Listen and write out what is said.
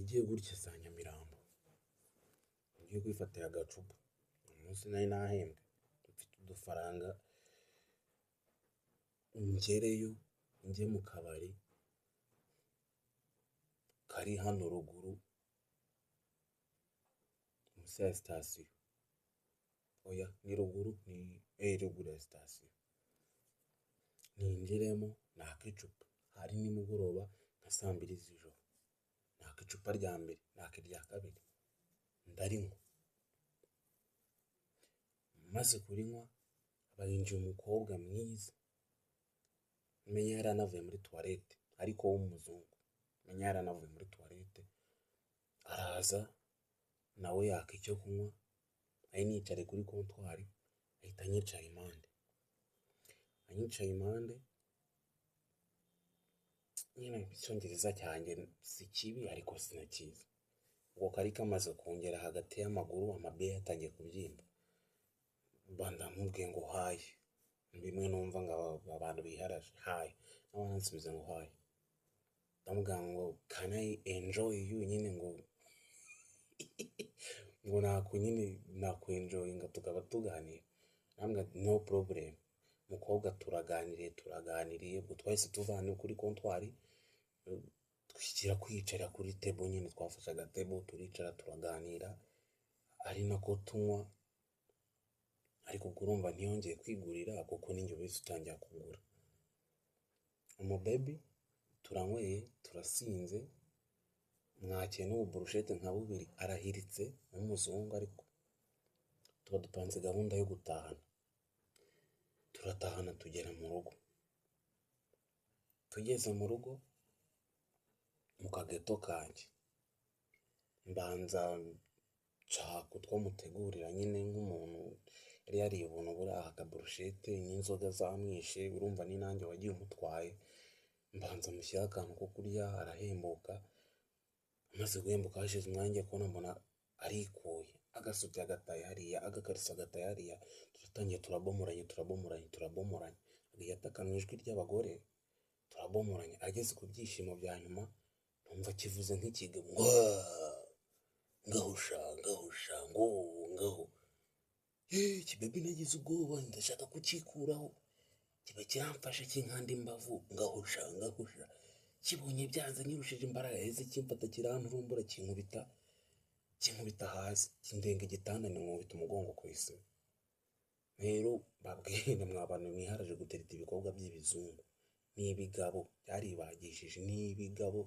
igiye gutya za Nyamirambo, ngiye kwifatira agacupa, umunsi nari nahembwe, mfite udufaranga, ngereyo njye mu kabari kari hano ruguru munsi ya sitasiyo, oya ni ruguru ruguru ya sitasiyo, ninjiremo naka icupa, hari nimugoroba nka 2:00 z'ijoro, naka icupa rya mbere, naka irya kabiri, ndarinywa, maze kurinywa bayinjiye umukobwa mwiza, menya yaranavuye muri toilette, ariko w'umuzungu, menya yaranavuye muri toilette, araza nawe yaka icyo kunywa, ari nicare kuri kontwari, ahita anyicara impande, nyine icyongereza cyanjye si kibi ariko sinakizi, ubwo kari kamaze kongera hagati y'amaguru, amabeya yatangiye kubyimba, mba ndamubwiye ngo hayi, bimwe numva ngo abantu biharaje, hayi, nawe aransubiza ngo hayi, ndamubwira ngo can I enjoy you, nyine ngo ngo nakwenjoyinga tukaba tuganira, namubwira no problem, mukobwa turaganiriye, ubwo twahise tuvana kuri kontwari, twishyira kwicara kuri table, nyine twafashe agatebo turicara turaganira, ari nako tunywa, ariko ubwo urumva ntiyongeye kwigurira kuko ninjye wese utangira kugura, umubebi turanyweye turasinze, mwakiye n'ubu burushete nka 2 arahiritse n'umuzungu, ariko tuba dupanze gahunda yo gutahana, turatahana tugera mu rugo, tugeze mu rugo mu kageto kanjye, mbanza nshaka utwo mutegurira, nyine nk'umuntu yari yariye ubuntu buriya akaburushete n'inzoga zamwishe, urumva ni nanjye wagiye umutwaye, mbanza mushyiraho akantu ko kurya, arahembuka, amaze guhembuka hashize umwanya kubona mbona arikuye, agasutiye agataye hariya, agakarisa agataye hariya, turatangiye turabomoranye, agahita mu ijwi ry'abagore, turabomoranye, ageze ku byishimo bya nyuma, numva kivuze nk'ikiga, ngahusha, ngaho, kibebi nagize ubwoba, ndashaka kukikuraho, kiba kiramfashe kinkanda imbavu, ngahusha, kibonye byanze nyirushije imbaraga, yahise kimfata kiranturumbura, kinkubita hasi, kindenga igitanda, nkubita umugongo ku isima. Rero babwire mwa bantu mwiharaje gutereta ibikorwa by'ibizungu, ni ibigabo byaribagishije, ni ibigabo.